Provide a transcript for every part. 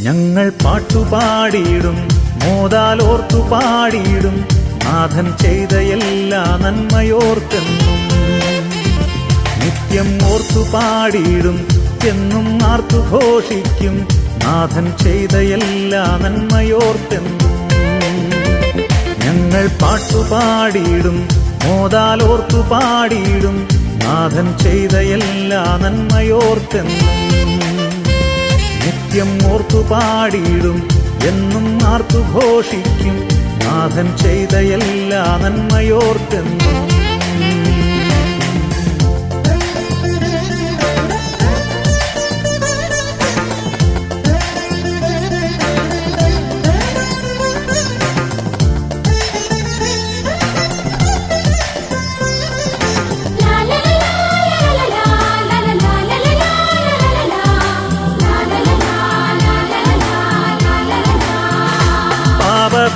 ഞങ്ങൾ പാട്ടുപാടിയിടും, മോദാലോർത്തു പാടിയിടും, നാഥൻ ചെയ്ത എല്ലാ നന്മയോർത്തെന്നും. നിത്യം ഓർത്തു പാടിയിടും, എന്നും ആർത്തു ഘോഷിക്കും, നാഥൻ ചെയ്ത എല്ലാ നന്മയോർത്തെന്നും. ഞങ്ങൾ പാട്ടുപാടിയിടും, മോദാലോർത്തു പാടിയിടും, നാഥൻ ചെയ്ത എല്ലാ നന്മയോർത്തെന്നും. നിത്യം ഓർത്തു പാടിയിടും, എന്നും ആർത്തു ഘോഷിക്കും, നാഥൻ ചെയ്ത എല്ലാ നന്മയോർത്തെന്നും.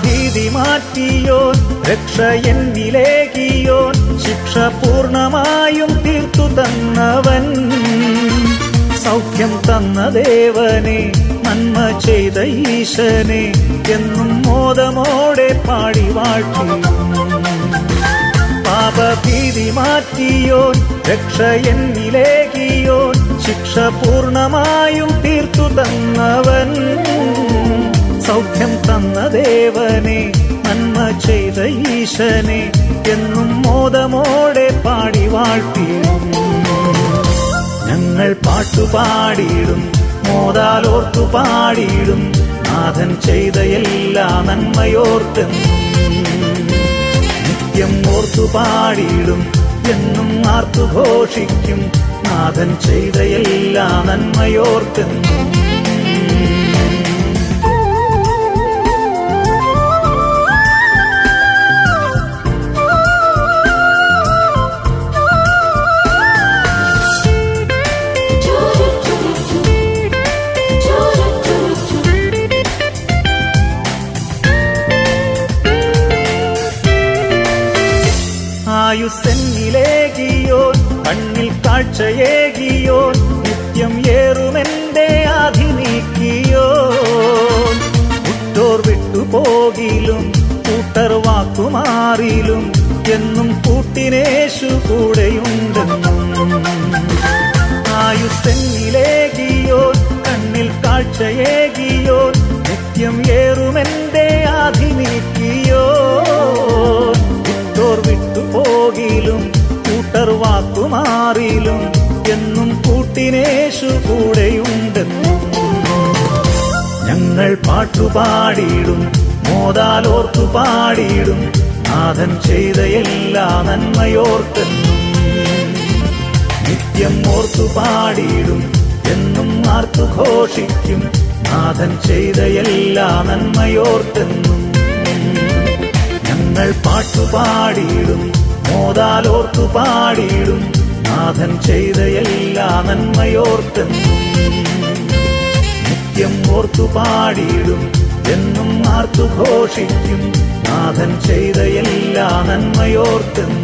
ഭീതി മാറ്റിയോൻ, രക്ഷ എന്നിലേകിയോൻ, ശിക്ഷ പൂർണ്ണമായും തീർത്തു തന്നവൻ. സൗഖ്യം തന്ന ദേവനെ, നന്മ ചെയ്ത ഈശനെ, എന്നും മോദമോടെ പാടി വാഴ്ത്തി. പാപഭീതി മാറ്റിയോൻ, രക്ഷ എന്നിലേകിയോൻ, ശിക്ഷ പൂർണ്ണമായും തീർത്തു തന്നവൻ. സൗഖ്യം തന്ന ദേവനെ, നന്മ ചെയ്ത ഈശനെ, എന്നും മോദമോടെ പാടി വാഴ്ത്തിയിടും. ഞങ്ങൾ പാട്ടുപാടിയിടും, മോദാലോർത്തു പാടിയിടും, നാഥൻ ചെയ്ത എല്ലാ നന്മയോർത്തെന്നും. നിത്യം ഓർത്തു പാടിയിടും, എന്നും ആർത്തു ഘോഷിക്കും, നാഥൻ ചെയ്ത എല്ലാ നന്മയോർത്തെന്നും. ആയുസ്സെന്നിലേകിയോൻ, കണ്ണിൽ കാഴ്ചയേകിയോൻ, നിത്യം ഏറുമെന്റെ ആധി നീക്കിയോൻ. ഉറ്റോർ വിട്ടുപോകിലും കൂട്ടർ വാക്കുമാറിലും, എന്നും കൂട്ടിനേശു കൂടെയുണ്ടെന്നും. ആയുസ്സെന്നിലേകിയോൻ, കണ്ണിൽ കാഴ്ചയേകിയോൻ, നിത്യം ഏറുമെന്റെ ആധി നീക്കിയോൻ. ഉറ്റോർ വിട്ടുപോകിലും കൂട്ടർ വാക്കുമാറിലും, എന്നും കൂട്ടിനേശു കൂടെയുണ്ടെന്നും. ഞങ്ങൾ പാട്ടുപാടിയിടും, മോദാലോർത്തു പാടിയിടും, നാഥൻ ചെയ്ത എല്ലാ നന്മയോർത്തെന്നും. നിത്യം ഓർത്തു പാടിയിടും, എന്നും ആർത്തു ഘോഷിക്കും, നാഥൻ ചെയ്ത എല്ലാ നന്മയോർത്തെന്നും. ഞങ്ങൾ പാട്ടുപാടിയിടും, മോദാലോർത്തു പാടിയിടും, നാഥൻ ചെയ്ത എല്ലാ നന്മയോർത്തെന്നും. നിത്യം ഓർത്തു പാടിയിടും, എന്നും ആർത്തു ഘോഷിക്കും, നാഥൻ ചെയ്ത എല്ലാ നന്മയോർത്തെന്നും.